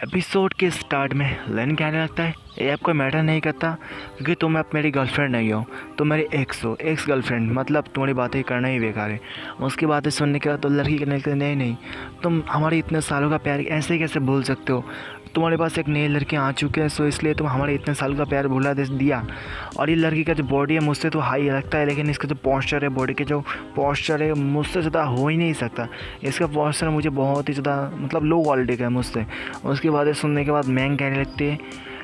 Episode के start में लेन कहने लगता है ये आपको मैटर नहीं करता क्योंकि तुम अब मेरी गर्लफ्रेंड नहीं हो, तुम मेरी एक्स हो, एक्स गर्लफ्रेंड, मतलब तुम्हारी बातें करना ही बेकार है। उसकी बातें सुनने के बाद तो लड़की कहने लगती है नहीं नहीं, तुम हमारे इतने सालों का प्यार ऐसे कैसे भूल सकते हो, तुम्हारे पास एक नई लड़की आ चुके हैं, सो इसलिए तुम हमारे इतने साल का प्यार भुला दे दिया। और ये लड़की का जो बॉडी है मुझसे तो हाई लगता है, लेकिन इसका जो पॉस्चर है, बॉडी के जो पॉस्चर है मुझसे ज़्यादा हो ही नहीं सकता। इसका पॉस्चर मुझे बहुत ही ज़्यादा मतलब लो क्वालिटी का है मुझसे। उसकी बातें सुनने के बाद मैंग कहने लगती है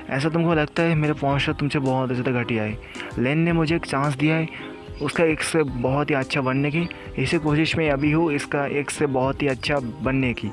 ऐसा तुमको लगता है मेरा पॉस्चर तुमसे बहुत ज़्यादा घटिया है। लेन ने मुझे एक चांस दिया है उसका एक से बहुत ही अच्छा बनने की, इसी कोशिश में अभी हूँ इसका एक से बहुत ही अच्छा बनने की।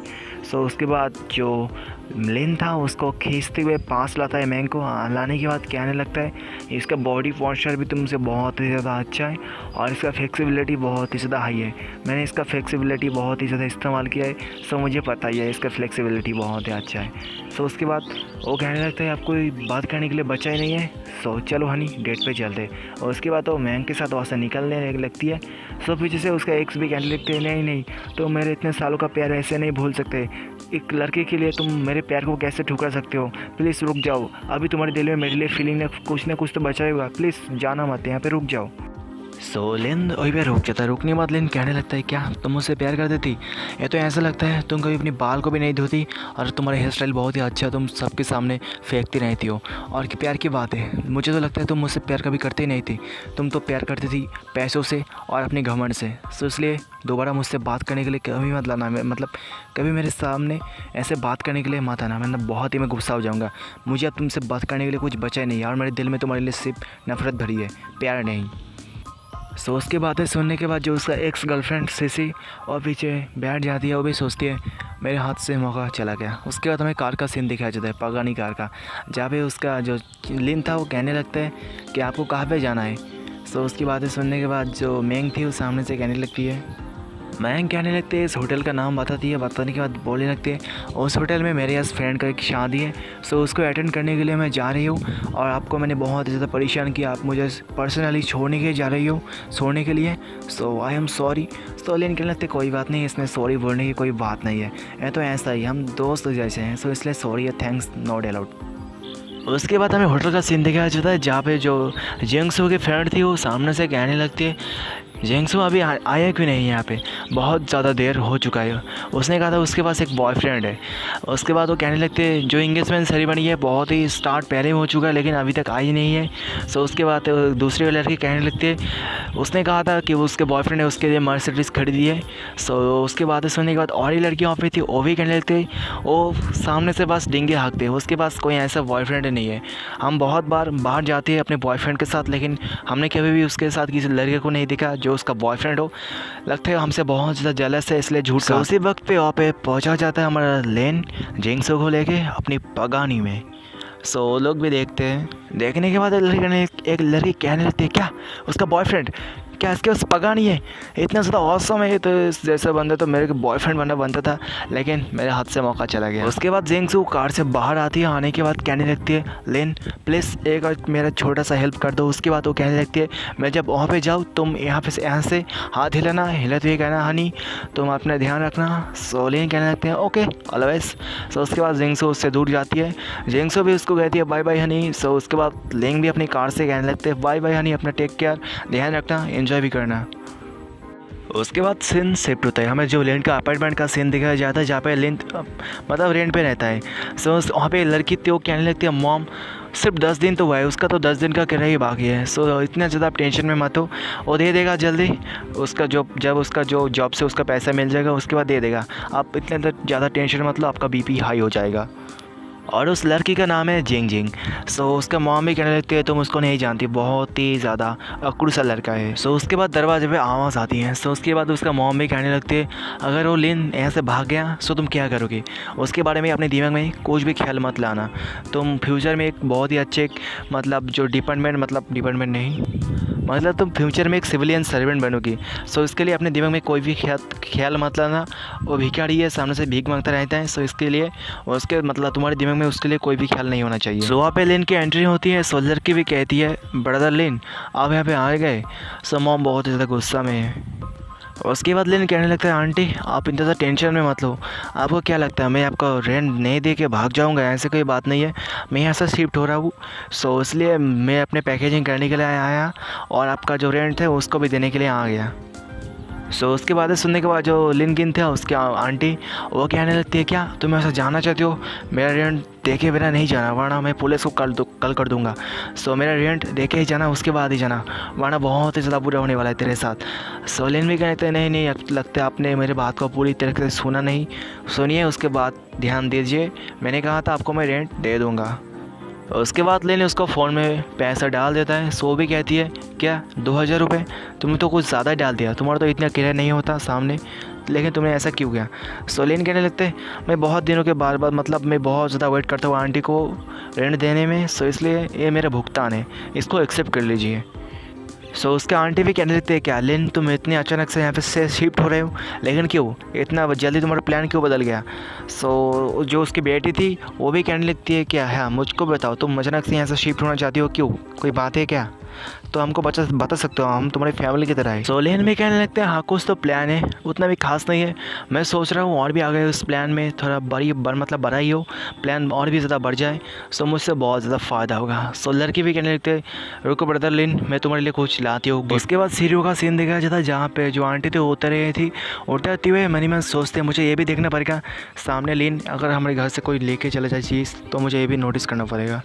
सो उसके बाद जो लेन था उसको खींचते हुए पास लाता है मैंग को। लाने के बाद कहने लगता है इसका बॉडी पॉस्चर भी तुमसे बहुत ही ज़्यादा अच्छा है और इसका फ्लेक्सिबिलिटी बहुत ही ज़्यादा हाई है। मैंने इसका फ्लेक्सिबिलिटी बहुत ही ज़्यादा इस्तेमाल किया है, सो मुझे पता ही है इसका फ्लेक्सिबिलिटी बहुत ही अच्छा है। सो उसके बाद वो कहने लगता है आपको बात करने के लिए बचा ही नहीं है, सो चलो हनी डेट पे चलते। और उसके बाद वो मैंग के साथ वहाँ से निकलने लगती है। सो पीछे से उसका एक्स भी कहने लगते हैं नहीं नहीं, तो मेरे इतने सालों का प्यार ऐसे नहीं भूल सकते, एक लड़के के लिए तुम मेरे प्यार को कैसे ठुकरा सकते हो, प्लीज़ रुक जाओ, अभी तुम्हारे दिल में मेरे लिए फीलिंग ना कुछ तो बचा ही होगा, प्लीज़ जाना मत, यहाँ पे रुक जाओ। सो लेन वही पे रुक जाता है। रुकने के बाद लेन कहने लगता है क्या तुम मुझसे प्यार कर देती, ये तो ऐसा लगता है तुम कभी अपनी बाल को भी नहीं धोती और तुम्हारा हेयर स्टाइल बहुत ही अच्छा, तुम सबके सामने फेंकती रहती हो। और कि प्यार की बात है, मुझे तो लगता है तुम मुझसे प्यार कभी करती नहीं थी, तुम तो प्यार करती थी पैसों से और अपने घमंड से। सो इसलिए दोबारा मुझसे बात करने के लिए कभी मत लाना, मतलब कभी मेरे सामने ऐसे बात करने के लिए मत आना, मैं बहुत ही गुस्सा हो जाऊँगा। मुझे अब तुमसे बात करने के लिए कुछ बचा ही नहीं और मेरे दिल में तुम्हारे लिए सिर्फ नफरत भरी है, प्यार नहीं। सो उसकी बातें सुनने के बाद जो उसका एक्स गर्लफ्रेंड सीसी और पीछे बैठ जाती है, वो भी सोचती है मेरे हाथ से मौका चला गया। उसके बाद हमें कार का सीन दिखाया जाता है, पगानी कार का, जहाँ पे उसका जो लिन था वो कहने लगता है कि आपको कहाँ पे जाना है। सो उसकी बातें सुनने के बाद जो मैंग थी वो सामने से कहने लगती है, मैंग कहने लगते हैं इस होटल का नाम बताती है, बताने के बाद बोलने लगते हैं उस होटल में मेरे इस फ्रेंड का एक शादी है, सो उसको अटेंड करने के लिए मैं जा रही हूँ और आपको मैंने बहुत ज़्यादा परेशान किया, आप मुझे पर्सनली छोड़ने के लिए जा रही हो सोने के लिए, सो आई एम सॉरी। तो लेन कहने लगते कोई बात नहीं, इसमें सॉरी बोलने की कोई बात नहीं है, ये तो ऐसा ही हम दोस्त जैसे हैं, सो इसलिए सॉरी है, थैंक्स नॉट अलाउड। उसके बाद हमें होटल का सीन दिखाया जाता है जहाँ पे जो जेंगसू की फ्रेंड थी वो सामने से कहने लगती है जेंगसू अभी आया क्यों नहीं यहाँ पे, बहुत ज़्यादा देर हो चुका है। उसने कहा था उसके पास एक बॉयफ्रेंड है। उसके बाद वो कहने लगते जो इंगेजमेंट सेरेमनी है बहुत ही स्टार्ट पहले हो चुका है लेकिन अभी तक आई नहीं है। सो उसके बाद दूसरी लड़की कहने लगती है उसने कहा था कि उसके बॉयफ्रेंड है उसके लिए मर्सिडीज खरीदी है। सो उसके बाद सुनने के बाद और ही लड़की वहाँ पे थी, वो भी कहने लगते वो सामने से बस डिंगे हाँकते हैं, उसके पास कोई ऐसा बॉयफ्रेंड नहीं है। हम बहुत बार बाहर जाते हैं अपने बॉयफ्रेंड के साथ, लेकिन हमने कभी भी उसके साथ किसी लड़के को नहीं देखा जो उसका बॉयफ्रेंड हो, लगता है हमसे बहुत ज़्यादा जेलस है इसलिए झूठ। उसी वक्त पे वहाँ पे पहुँचा जाता है हमारा लेन जेंगसू को लेके अपनी पगानी में। सो लोग भी देखते हैं, देखने के बाद एक लड़की कहने लगती है क्या उसका बॉयफ्रेंड, क्या इसके पास पगानी है, इतना ज़्यादा औसम है, तो इस जैसा बंदा तो मेरे को बॉयफ्रेंड बनना बनता था लेकिन मेरे हाथ से मौका चला गया। उसके बाद जेंगसू कार से बाहर आती है, आने के बाद कहने लगती है लेन प्लीज़ एक और मेरा छोटा सा हेल्प कर दो। उसके बाद वो कहने लगती है मैं जब वहाँ पे जाऊँ तुम यहाँ से हाथ हिलाना, हिलाते हुए कहना हनी तुम अपना ध्यान रखना। सो लेन कहने लगते हैं ओके ऑलवेज। सो उसके बाद जेंगसू उससे दूर जाती है, जेंगसू भी उसको कहती है बाय बाय हनी। सो उसके बाद लेंग भी अपनी कार से कहने लगते हैं बाय बाय हनी, अपना टेक केयर, ध्यान रखना, एंजॉय भी करना। उसके बाद सीन शिफ्ट होता है, हमें जो लेंट का अपार्टमेंट का सीन दिखाया जाता है जहाँ पे लेंट मतलब रेंट पे रहता है। सो वहाँ पे लड़की थी वो कहने लगती है मॉम सिर्फ 10 दिन तो हुआ है, उसका तो 10 दिन का किराया ही बाकी है, सो इतना ज़्यादा आप टेंशन में मत हो, वो दे देगा जल्दी, उसका जब उसका जो जॉब से उसका पैसा मिल जाएगा उसके बाद दे देगा, आप इतने ज़्यादा टेंशन मत लो, आपका बीपी हाई हो जाएगा। और उस लड़की का नाम है जिंग जिंग। सो उसका मॉम भी कहने लगती है तुम उसको नहीं जानती, बहुत ही ज़्यादा अकड़ू सा लड़का है। सो उसके बाद दरवाजे पे आवाज़ आती है। सो उसके बाद उसका मॉम भी कहने लगती है अगर वो लिन यहाँ से भाग गया सो तुम क्या करोगे, उसके बारे में अपने दिमाग में कुछ भी ख्याल मत लाना, तुम फ्यूचर में एक बहुत ही अच्छे मतलब जो डिपार्टमेंट नहीं मतलब तुम फ्यूचर में एक सिविलियन सर्वेंट बनोगी। सो इसके लिए अपने दिमाग में कोई भी ख्याल मत लाना, वो भिखारी है सामने से भीख मांगता रहता है, सो इसके लिए उसके मतलब तुम्हारे दिमाग में उसके लिए कोई भी ख्याल नहीं होना चाहिए। सो वहाँ पे लेन की एंट्री होती है, सो लड़की भी कहती है ब्रदर लेन आप यहाँ पे आ गए। सो मॉम बहुत ज़्यादा गुस्सा में है। उसके बाद लेन कहने लगता है आंटी आप इतना ज़्यादा टेंशन में मत लो, आपको क्या लगता है मैं आपको रेंट नहीं दे के भाग जाऊंगा? ऐसे कोई बात नहीं है, मैं यहाँ से शिफ्ट हो रहा हूँ, सो इसलिए मैं अपने पैकेजिंग करने के लिए आया और आपका जो रेंट है उसको भी देने के लिए आ गया। सो उसके बाद सुनने के बाद जो लिनगिन था उसके आंटी वो कहने लगती है क्या तुम ऐसा जाना चाहती हो? मेरा रेंट देखे बिना नहीं जाना, वरना मैं पुलिस को कल कर दूंगा। सो मेरा रेंट देके ही जाना, उसके बाद ही जाना, वरना बहुत ही ज़्यादा बुरा होने वाला है तेरे साथ। सो लिन भी कहते हैं नहीं नहीं, लगता है आपने मेरे बात को पूरी तरीके से सुना नहीं, सुनिए उसके बाद ध्यान दीजिए, मैंने कहा था आपको मैं रेंट दे दूँगा। उसके बाद लेने उसको फ़ोन में पैसा डाल देता है। सो भी कहती है क्या 2000 रुपये? तुमने तो कुछ ज़्यादा डाल दिया, तुम्हारा तो इतना किराया नहीं होता सामने, लेकिन तुमने ऐसा क्यों किया? सोलिन कहने लगते मैं बहुत दिनों के बाद मतलब मैं बहुत ज़्यादा वेट करता हूँ आंटी को रेंट देने में, सो इसलिए ये मेरा भुगतान है, इसको एक्सेप्ट कर लीजिए। सो उसके आंटी भी कहने लगते हैं क्या लिन तुम इतने अचानक से यहाँ पे से शिफ्ट हो रहे हो, लेकिन क्यों इतना जल्दी तुम्हारा प्लान क्यों बदल गया? सो जो उसकी बेटी थी वो भी कहने लगती है क्या है मुझको बताओ तुम अचानक से यहाँ से शिफ्ट होना चाहती हो, क्यों कोई बात है क्या? तो हमको बता सकते हो, हम तुम्हारी फैमिली की तरह है। सो लेन भी कहने लगते हैं हाँ कुछ तो प्लान है, उतना भी खास नहीं है, मैं सोच रहा हूँ और भी आगे उस प्लान में थोड़ा मतलब बड़ा ही हो, प्लान और भी ज़्यादा बढ़ जाए, सो मुझसे बहुत ज़्यादा फ़ायदा होगा। सो लड़की भी कहने लगते रुको ब्रदर लिन मैं तुम्हारे लिए कुछ लाती हूँ। उसके बाद सीढ़ियों का सीन देखा जाता जहाँ पे जो आंटी थी उतर रही थी, उतरती हुए मनी मन सोचते मुझे ये भी देखना पड़ेगा सामने लिन अगर हमारे घर से कोई लेके चले जाए चीज़ तो मुझे ये भी नोटिस करना पड़ेगा।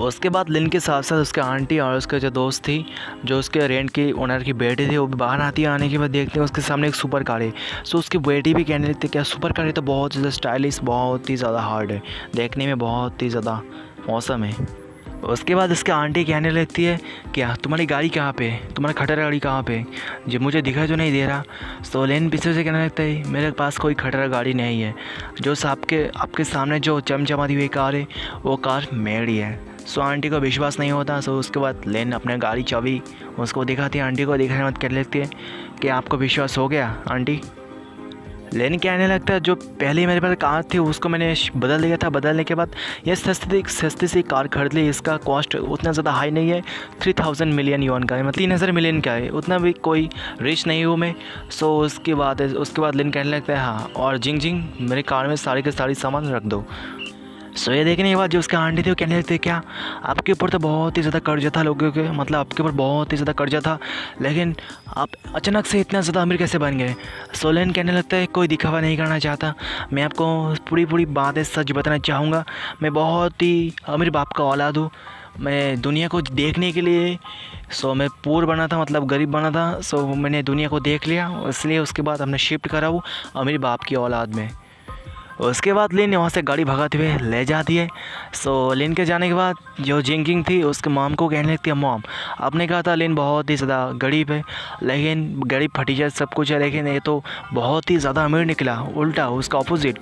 उसके बाद लिन के साथ साथ उसके आंटी और उसके जो दोस्त थी जो उसके रेंट की ओनर की बेटी थी वो भी बाहर आती है। आने के बाद देखते हैं उसके सामने एक सुपर कार है। सो उसकी बेटी भी कहने लगती है क्या सुपर कार है तो बहुत ज़्यादा स्टाइलिश, बहुत ही ज़्यादा हार्ड है, देखने में बहुत ही ज़्यादा मौसम है। उसके बाद उसके आंटी कहने लगती है क्या तुम्हारी गाड़ी कहाँ पे, तुम्हारा खटर गाड़ी कहाँ पे, जो मुझे दिखाई तो नहीं दे रहा। सो लेन पीछे से कहने लगता है मेरे पास कोई खटर गाड़ी नहीं है, जो आपके सामने जो चमचमाती हुई कार है वो कार मेरी है। सो आंटी को विश्वास नहीं होता। सो उसके बाद लेन अपने गाड़ी चाबी उसको दिखाती है, आंटी को दिखाने मत कर लेती है कि आपको विश्वास हो गया आंटी। लेन कहने लगता है जो पहले मेरे पास कार थी उसको मैंने बदल दिया था, बदलने के बाद ये सस्ती सी कार खरीद ली, इसका कॉस्ट उतना ज़्यादा हाई नहीं है, 3000 मिलियन युआन का है, मतलब 3000 मिलियन का है, उतना भी कोई रिच नहीं हूँ मैं। सो उसके बाद लेन कहने लगता है हाँ और जिंग मेरे कार में सारी के सारी सामान रख दो। सो ये देखने के बाद जो उसके आंटी थे वो कहने लगते हैं क्या आपके ऊपर तो बहुत ही ज़्यादा कर्जा था लोगों के, मतलब आपके ऊपर बहुत ही ज़्यादा कर्जा था, लेकिन आप अचानक से इतना ज़्यादा अमीर कैसे बन गए? सोलेन कहने लगता है कोई दिखावा नहीं करना चाहता, मैं आपको पूरी बातें सच बताना चाहूँगा, मैं बहुत ही अमीर बाप का औलाद हूँ, मैं दुनिया को देखने के लिए मैं पूर बना था, मतलब गरीब बना था। सो मैंने दुनिया को देख लिया, इसलिए उसके बाद हमने शिफ्ट करा वो अमीर बाप की औलाद में। उसके बाद लिन वहाँ से गाड़ी भगाते हुए ले जाती है। सो लिन के जाने के बाद जो जिंकिंग थी उसके मॉम को कहने लगती है मॉम आपने कहा था लिन बहुत ही ज़्यादा गरीब है, लेकिन गरीब फटीचर सब कुछ है, लेकिन ये तो बहुत ही ज़्यादा अमीर निकला, उल्टा उसका ऑपोजिट,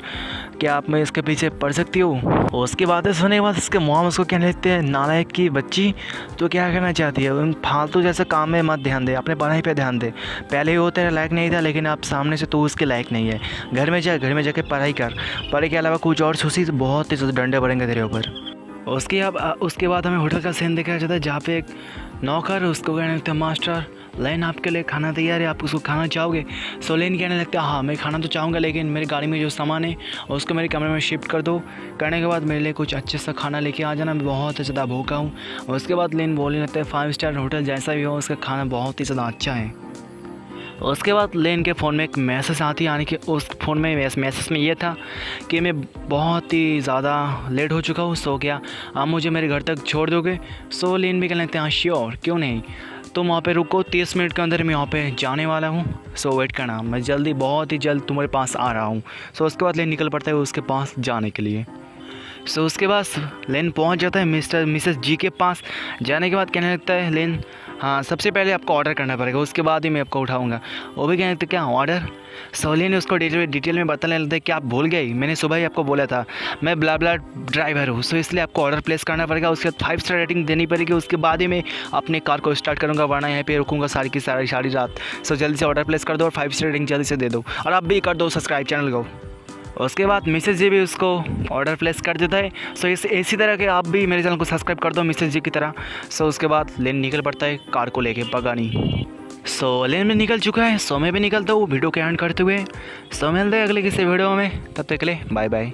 क्या आप मैं इसके पीछे पड़ सकती हो? उसकी बातें सुनने के बाद उसके मॉम उसको कहने लगते हैं नालायक की बच्ची तो क्या करना चाहती है, उन फालतू जैसे काम में मत ध्यान दे, अपने पढ़ाई पे ध्यान दे, पहले ही वो तेरे लायक नहीं था लेकिन आप सामने से तो उसके लायक नहीं है, घर में जाके पढ़ाई कर, पढ़ाई के अलावा कुछ और सोची तो बहुत ही ज़्यादा डंडे पड़ेंगे तेरे ऊपर। उसके बाद हमें होटल का सीन देखा जाता है जहाँ पे एक नौकर उसको कहने लगता है मास्टर लेन आपके लिए खाना तैयार है, आप उसको खाना चाहोगे? सो लेन कहने लगता है हाँ मैं खाना तो चाहूँगा, लेकिन मेरी गाड़ी में जो सामान है उसको मेरे कमरे में शिफ्ट कर दो, करने के बाद मेरे लिए कुछ अच्छे सा खाना लेके आ जाना, मैं बहुत ही ज़्यादा भूखा हूँ। उसके बाद लेन बोलने लगता है 5 स्टार होटल जैसा भी हो उसका खाना बहुत ही ज़्यादा अच्छा है। उसके बाद लेन के फ़ोन में एक मैसेज आती है, यानी कि उस फ़ोन में मैसेज में ये था कि मैं बहुत ही ज़्यादा लेट हो चुका हूँ, सो क्या आप मुझे मेरे घर तक छोड़ दोगे? सो लेन भी कहने लगते हैं हाँ श्योर क्यों नहीं, तुम वहाँ पे रुको, 30 मिनट के अंदर मैं वहाँ पे जाने वाला हूँ, सो वेट करना, मैं जल्दी बहुत ही जल्द तुम्हारे पास आ रहा हूँ। सो उसके बाद लेन निकल पड़ता है उसके पास जाने के लिए। सो उसके बाद लेन पहुँच जाता है मिसेस जी के पास। जाने के बाद कहने लगता है लेन हाँ सबसे पहले आपको ऑर्डर करना पड़ेगा, उसके बाद ही मैं आपको उठाऊंगा। वो भी कहने लगते क्या ऑर्डर? सोली ने उसको डिटेल में बताने लगता है कि आप भूल गए, मैंने सुबह ही आपको बोला था मैं ब्ला ब्ला ड्राइवर हूँ, सो इसलिए आपको ऑर्डर प्लेस करना पड़ेगा, उसके बाद 5 स्टार रेटिंग देनी पड़ेगी, उसके बाद ही मैं अपने कार को स्टार्ट करूँगा, वरना यहाँ पे रुकूंगा सारी की सारी रात। सो जल्दी से ऑर्डर प्लेस कर दो और 5 स्टार रेटिंग जल्दी से दे दो, और आप भी कर दो सब्सक्राइब चैनल को। उसके बाद मिसेस जी भी उसको ऑर्डर प्लेस कर देता है। सो इसी तरह के आप भी मेरे चैनल को सब्सक्राइब कर दो मिसेस जी की तरह। सो उसके बाद लेन निकल पड़ता है कार को लेके पगानी। सो लेन में निकल चुका है, सो मैं भी निकलता हूँ वीडियो के एंड करते हुए। सो मिलते हैं अगले किसी वीडियो में, तब तक के लिए बाय बाय।